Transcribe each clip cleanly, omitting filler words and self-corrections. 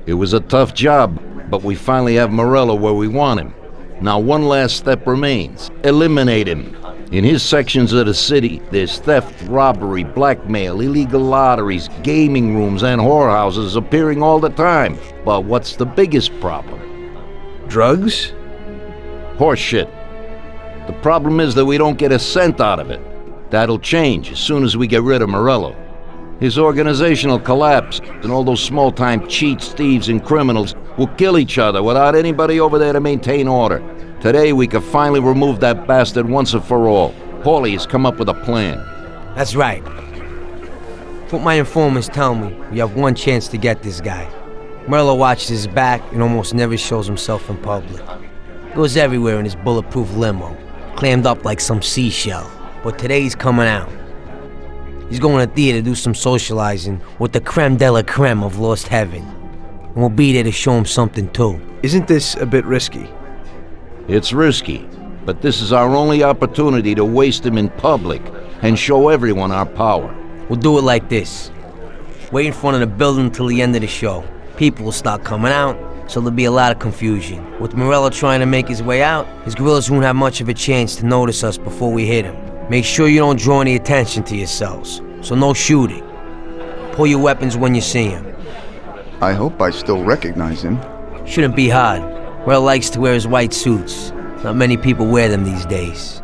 It was a tough job, but we finally have Morello where we want him. Now one last step remains. Eliminate him. In his sections of the city, there's theft, robbery, blackmail, illegal lotteries, gaming rooms, and whorehouses appearing all the time. But what's the biggest problem? Drugs? Horseshit. The problem is that we don't get a cent out of it. That'll change as soon as we get rid of Morello. His organization will collapse, and all those small-time cheats, thieves, and criminals will kill each other without anybody over there to maintain order. Today, we can finally remove that bastard once and for all. Paulie has come up with a plan. That's right. What my informants tell me, we have one chance to get this guy. Morello watches his back and almost never shows himself in public. Goes everywhere in his bulletproof limo, clammed up like some seashell. But today he's coming out. He's going to theater to do some socializing with the Crème De La Crème of Lost Heaven. And we'll be there to show him something too. Isn't this a bit risky? It's risky, but this is our only opportunity to waste him in public and show everyone our power. We'll do it like this. Wait in front of the building until the end of the show. People will start coming out, so there'll be a lot of confusion. With Morello trying to make his way out, his guerrillas won't have much of a chance to notice us before we hit him. Make sure you don't draw any attention to yourselves, so no shooting. Pull your weapons when you see him. I hope I still recognize him. Shouldn't be hard. Morello likes to wear his white suits. Not many people wear them these days.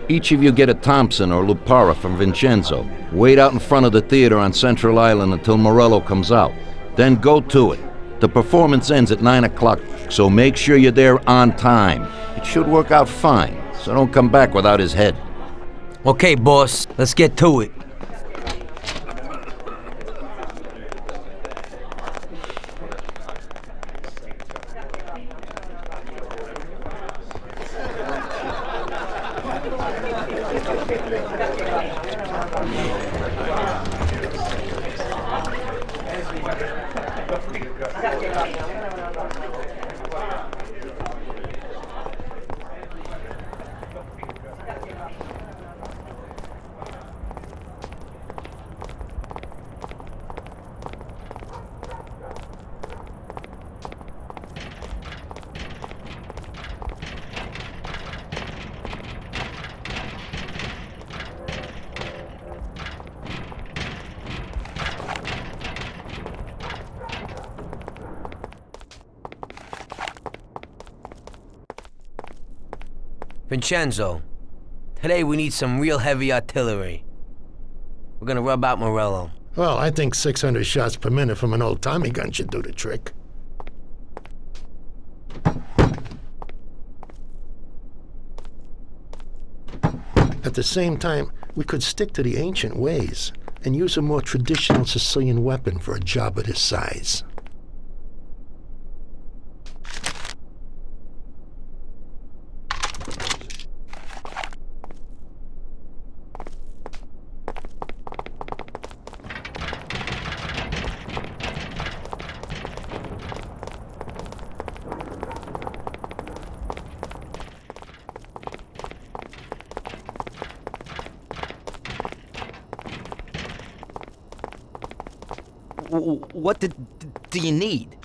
Each of you get a Thompson or Lupara from Vincenzo. Wait out in front of the theater on Central Island until Morello comes out. Then go to it. The performance ends at 9 o'clock, so make sure you're there on time. It should work out fine, so don't come back without his head. Okay, boss, let's get to it. Vincenzo, today we need some real heavy artillery. We're gonna rub out Morello. Well, I think 600 shots per minute from an old Tommy gun should do the trick. At the same time, we could stick to the ancient ways and use a more traditional Sicilian weapon for a job of this size. What do you need?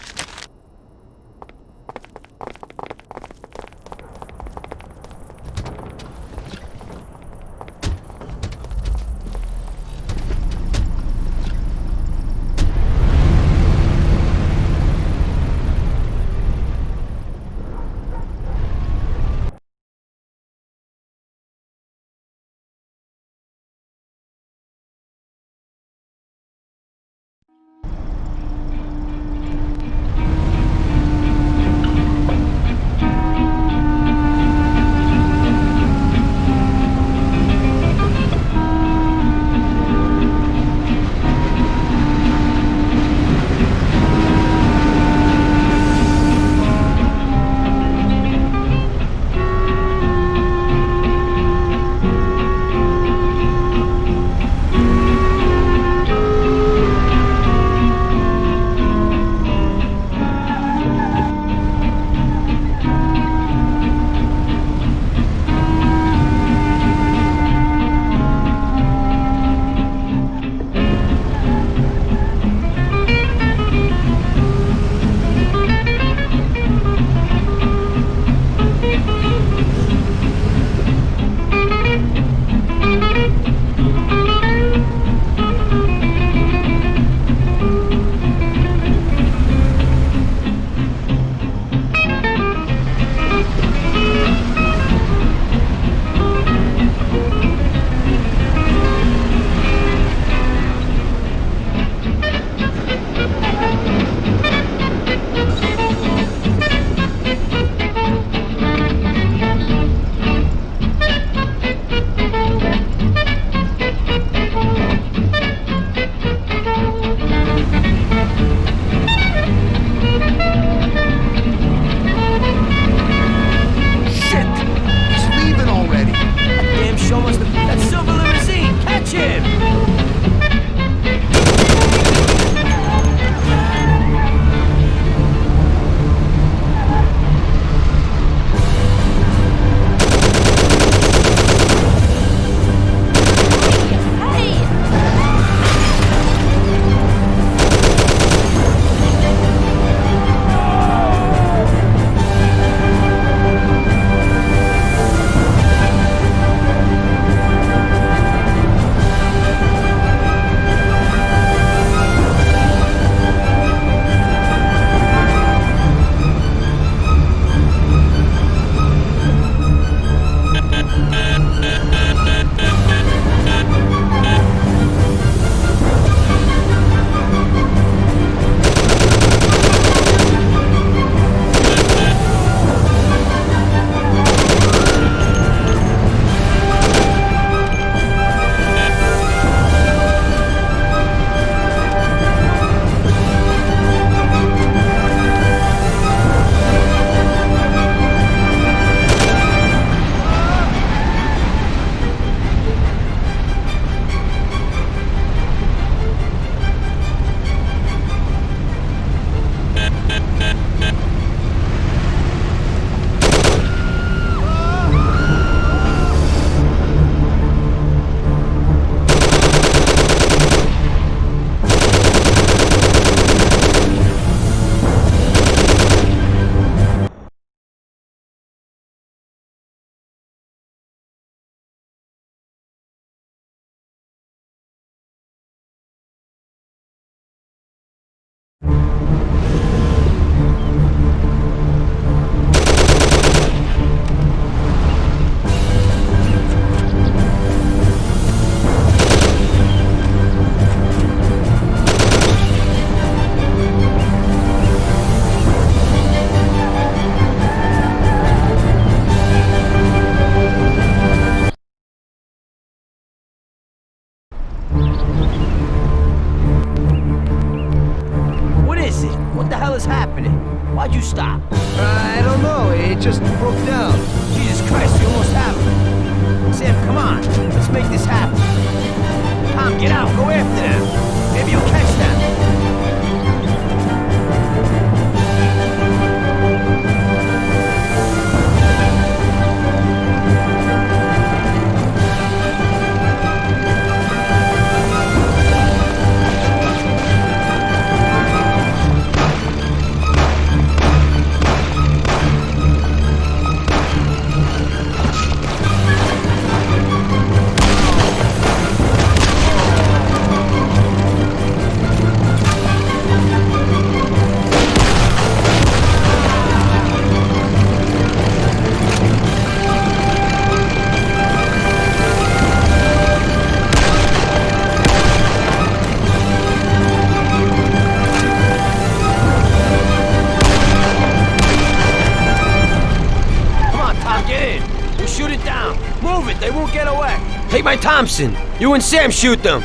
Get in. We'll shoot it down. Move it. They won't get away. Take my Thompson. You and Sam shoot them.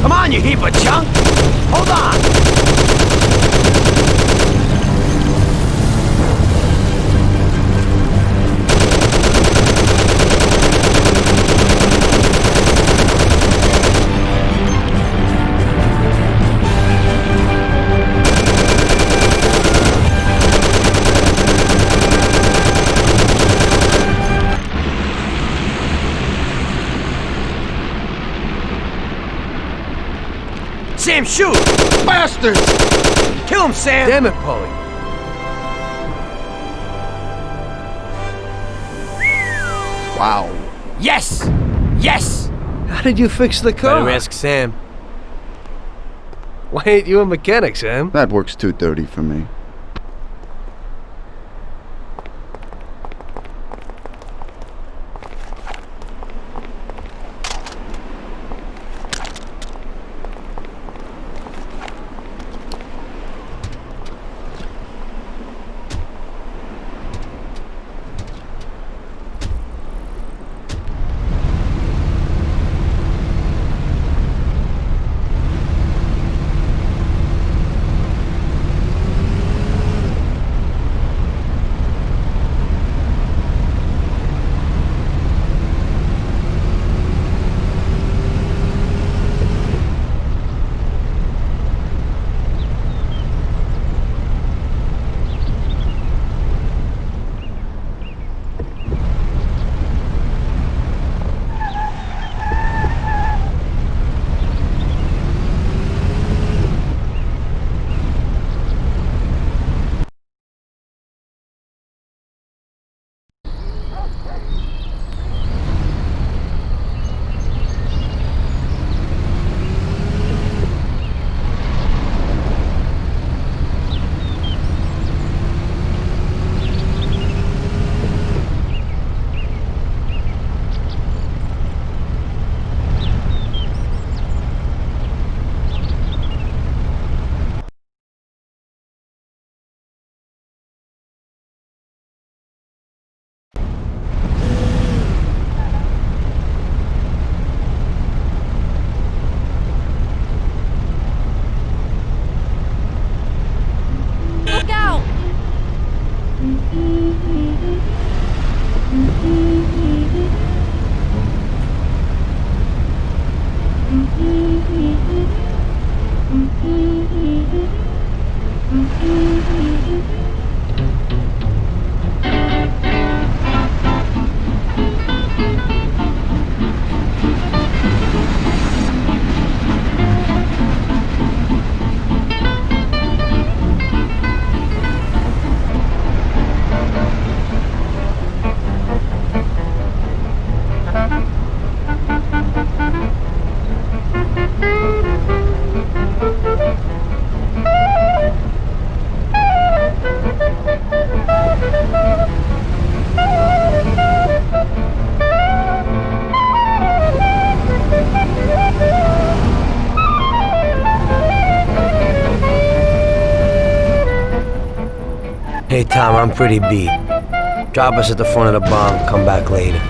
Come on, you heap of junk! Hold on! Sam, shoot! Bastards! Kill him, Sam! Damn it, Paulie. Wow. Yes! Yes! How did you fix the car? Better ask Sam. Why ain't you a mechanic, Sam? That works too dirty for me. Hey, Tom, I'm pretty beat. Drop us at the front of the barn, come back later.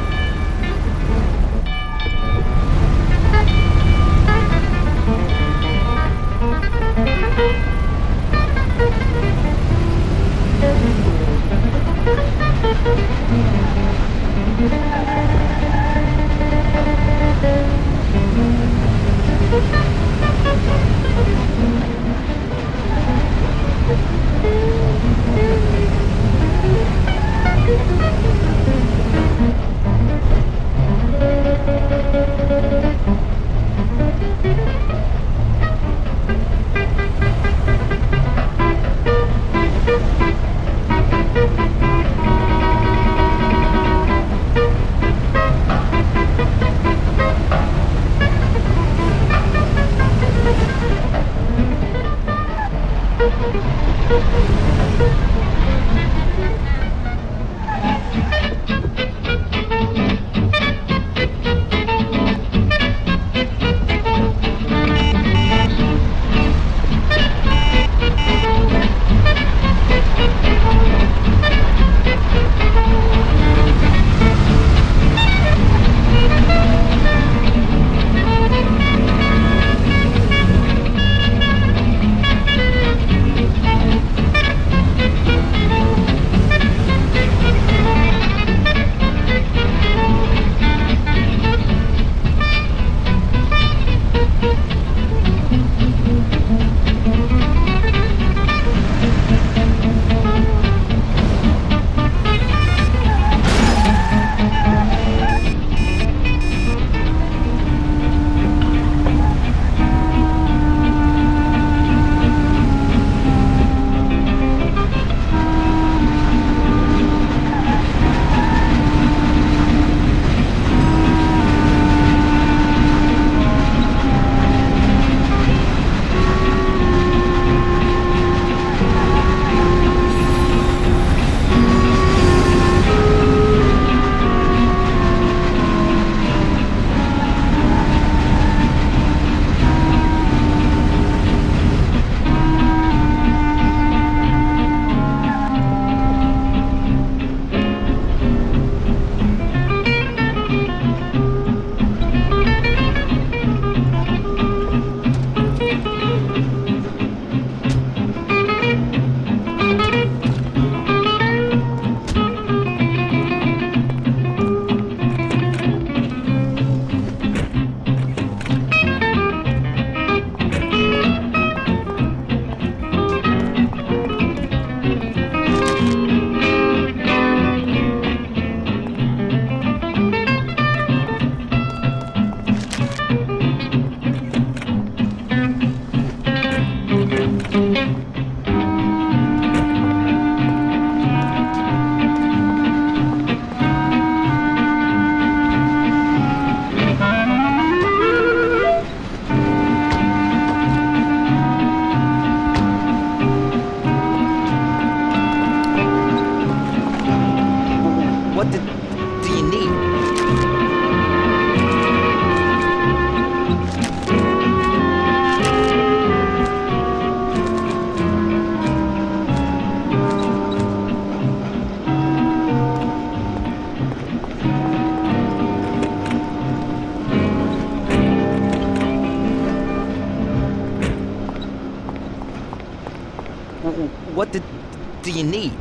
What do you need?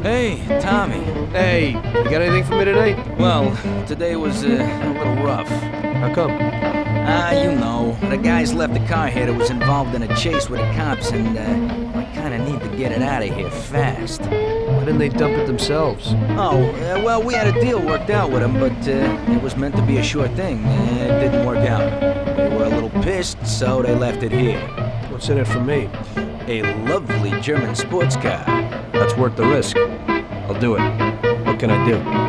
Hey, Tommy. Hey, you got anything for me tonight? Well, today was a little rough. How come? You know, the guys left the car here that was involved in a chase with the cops, and I kinda need to get it out of here fast. Why didn't they dump it themselves? Oh, well, we had a deal worked out with them, but it was meant to be a sure thing. It didn't work out. They were a little pissed, so they left it here. What's in it for me? A lovely German sports car. That's worth the risk. I'll do it. What can I do?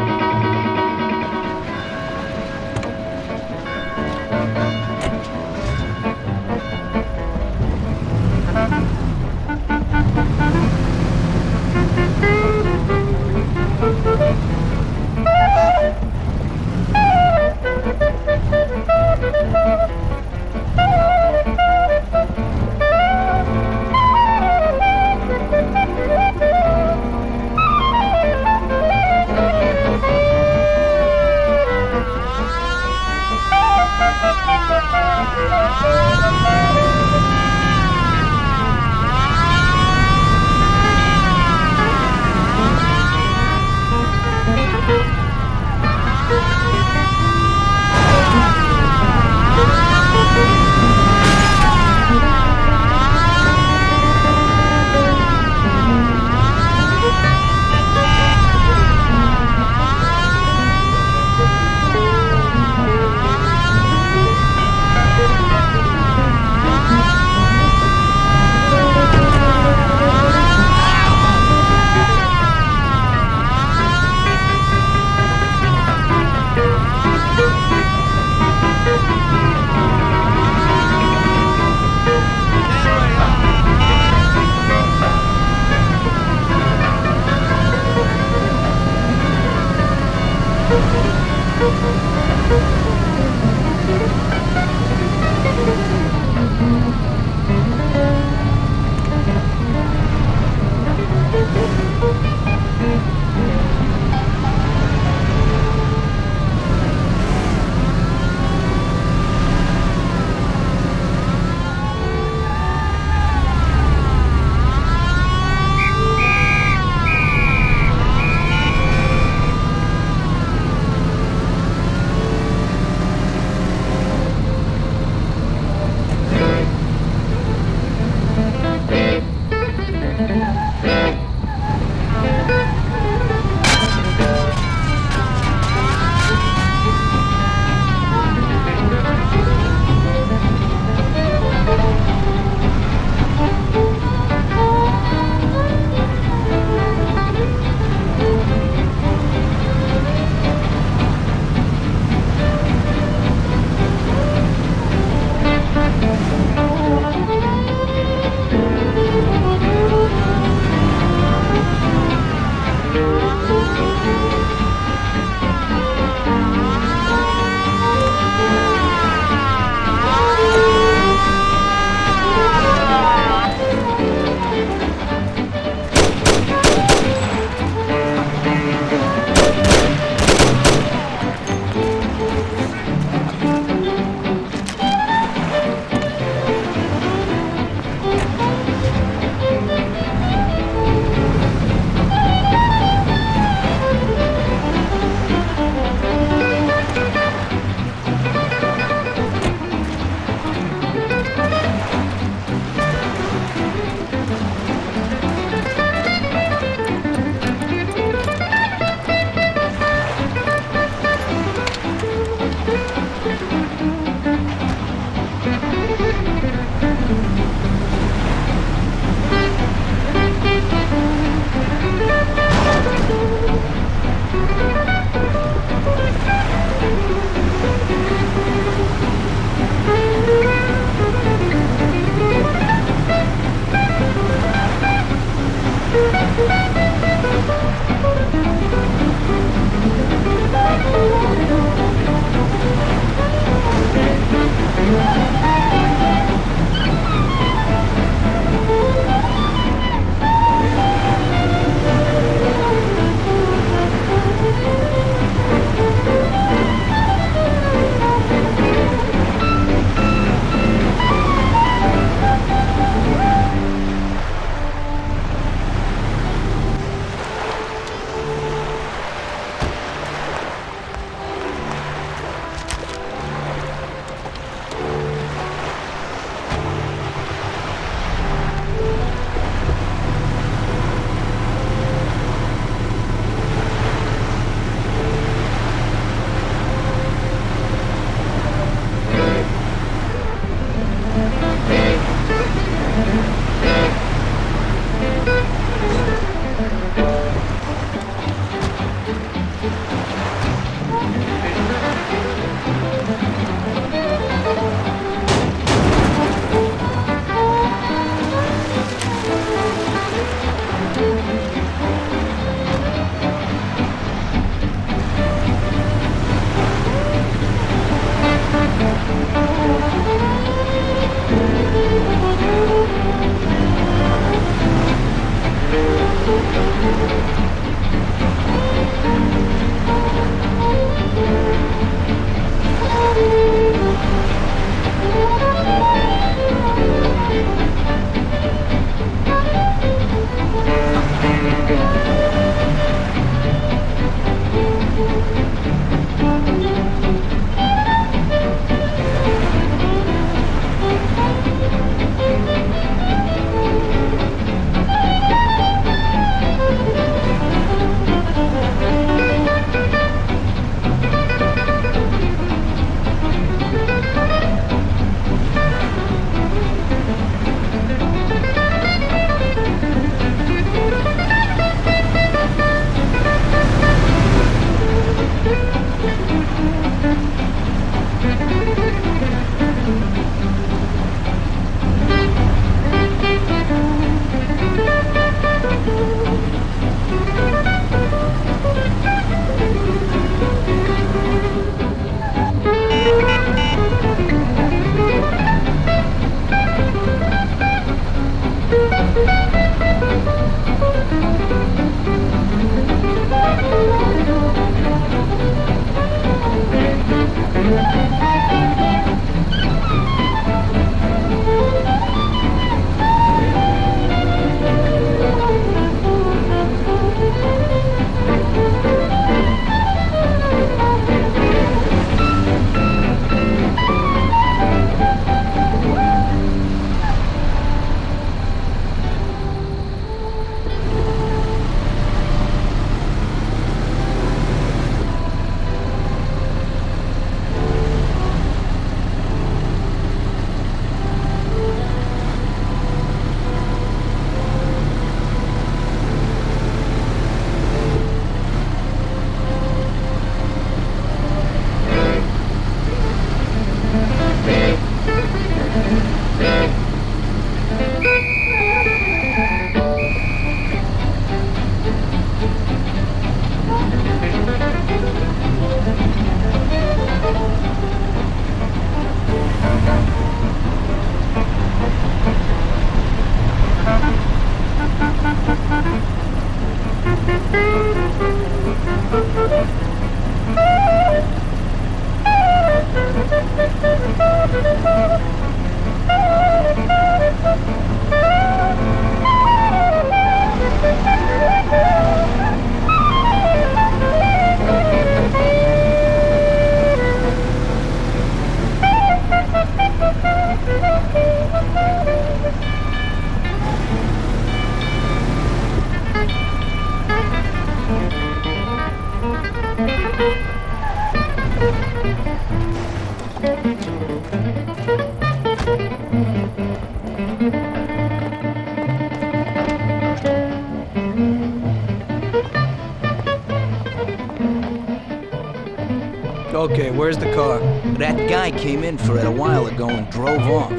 Okay, where's the car? That guy came in for it a while ago and drove off.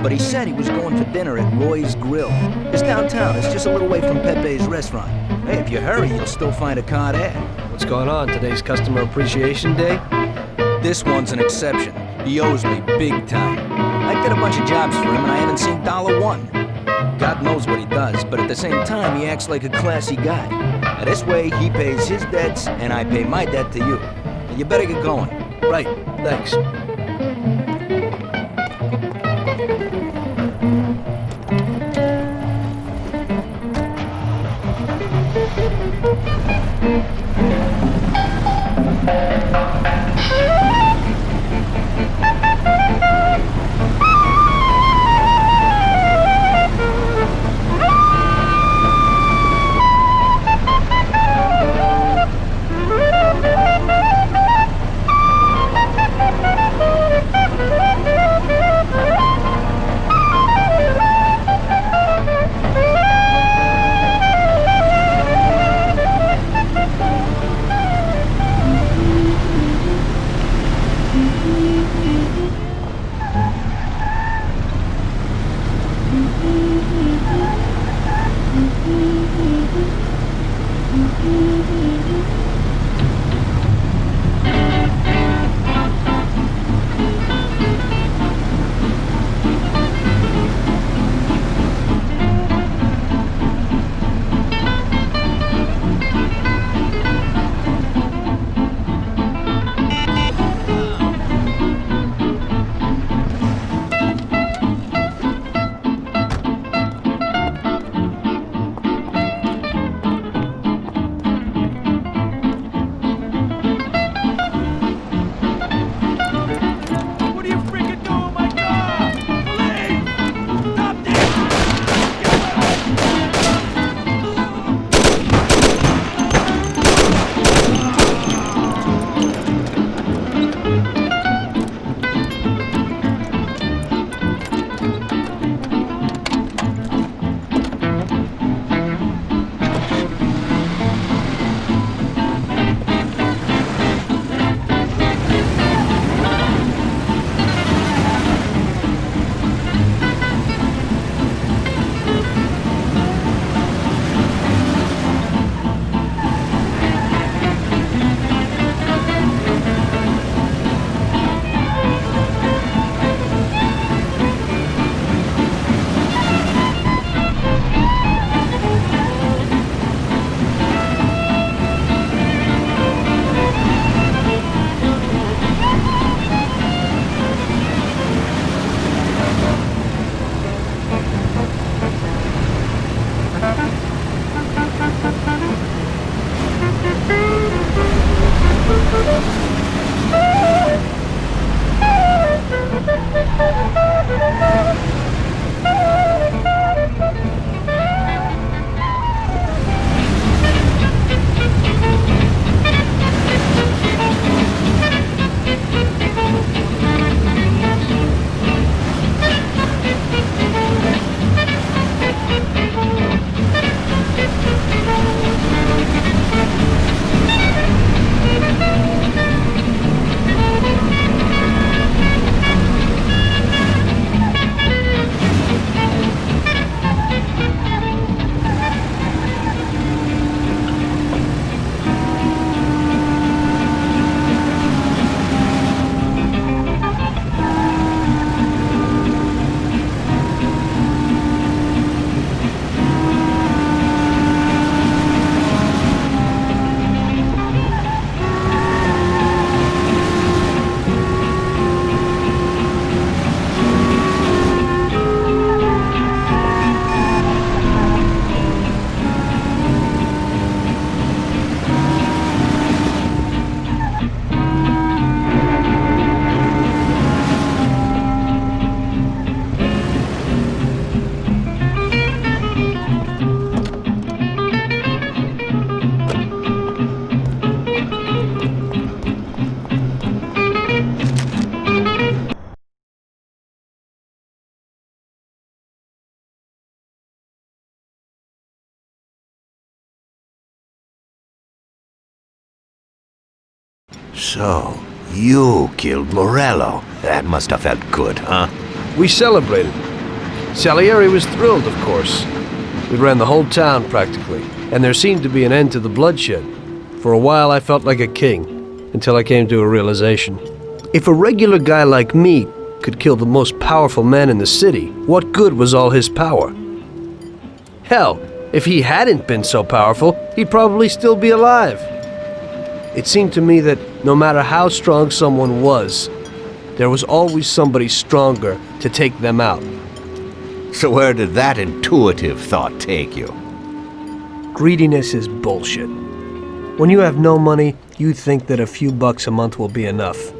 But he said he was going for dinner at Roy's Grill. It's downtown. It's just a little way from Pepe's restaurant. Hey, if you hurry, you'll still find a car there. What's going on? Today's Customer Appreciation Day? This one's an exception. He owes me big time. I did a bunch of jobs for him and I haven't seen $1. God knows what he does, but at the same time, he acts like a classy guy. Now, this way, he pays his debts and I pay my debt to you. You better get going. Right, thanks. So, you killed Morello. That must have felt good, huh? We celebrated. Salieri was thrilled, of course. We ran the whole town, practically, and there seemed to be an end to the bloodshed. For a while, I felt like a king, until I came to a realization. If a regular guy like me could kill the most powerful man in the city, what good was all his power? Hell, if he hadn't been so powerful, he'd probably still be alive. It seemed to me that no matter how strong someone was, there was always somebody stronger to take them out. So where did that intuitive thought take you? Greediness is bullshit. When you have no money, you think that a few bucks a month will be enough.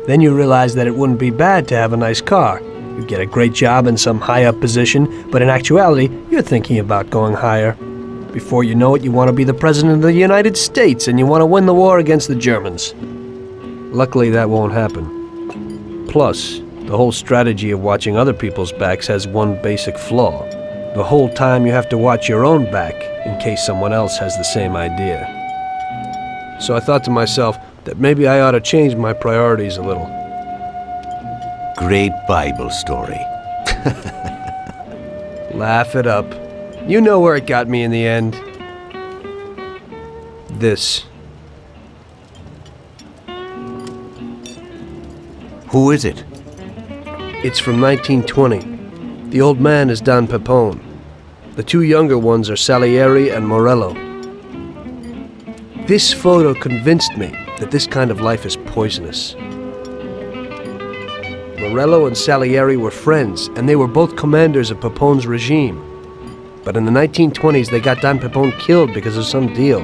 Then you realize that it wouldn't be bad to have a nice car. You get a great job in some high-up position, but in actuality, you're thinking about going higher. Before you know it, you want to be the President of the United States, and you want to win the war against the Germans. Luckily, that won't happen. Plus, the whole strategy of watching other people's backs has one basic flaw. The whole time you have to watch your own back in case someone else has the same idea. So I thought to myself that maybe I ought to change my priorities a little. Great Bible story. Laugh it up. You know where it got me in the end. This. Who is it? It's from 1920. The old man is Don Pepone. The two younger ones are Salieri and Morello. This photo convinced me that this kind of life is poisonous. Morello and Salieri were friends, and they were both commanders of Pepone's regime. But in the 1920s, they got Don Pepone killed because of some deal.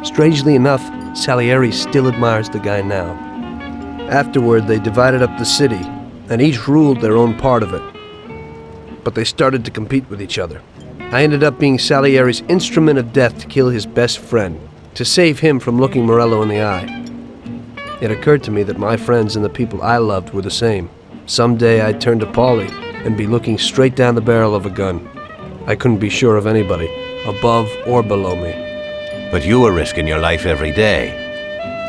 Strangely enough, Salieri still admires the guy now. Afterward, they divided up the city, and each ruled their own part of it. But they started to compete with each other. I ended up being Salieri's instrument of death to kill his best friend, to save him from looking Morello in the eye. It occurred to me that my friends and the people I loved were the same. Someday I'd turn to Paulie and be looking straight down the barrel of a gun. I couldn't be sure of anybody, above or below me. But you were risking your life every day.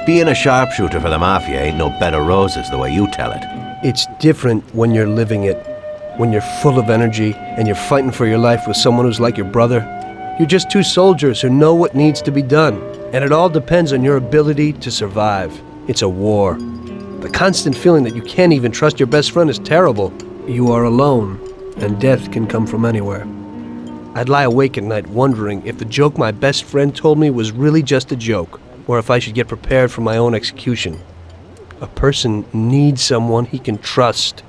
Being a sharpshooter for the Mafia ain't no bed of roses the way you tell it. It's different when you're living it. When you're full of energy and you're fighting for your life with someone who's like your brother. You're just two soldiers who know what needs to be done, and it all depends on your ability to survive. It's a war. The constant feeling that you can't even trust your best friend is terrible. You are alone, and death can come from anywhere. I'd lie awake at night wondering if the joke my best friend told me was really just a joke, or if I should get prepared for my own execution. A person needs someone he can trust.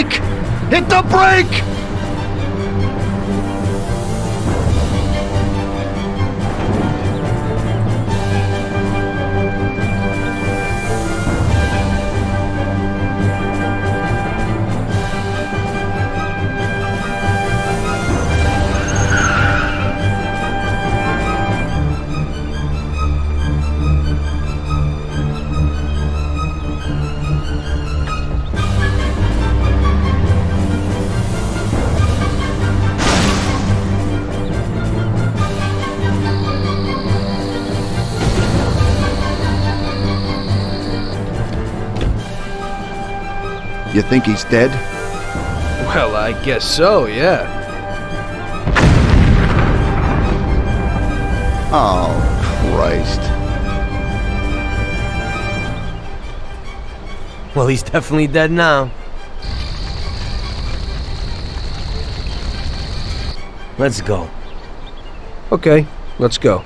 brake! Hit the brake! You think he's dead? Well, I guess so, yeah. Oh, Christ. Well, he's definitely dead now. Let's go. Okay, let's go.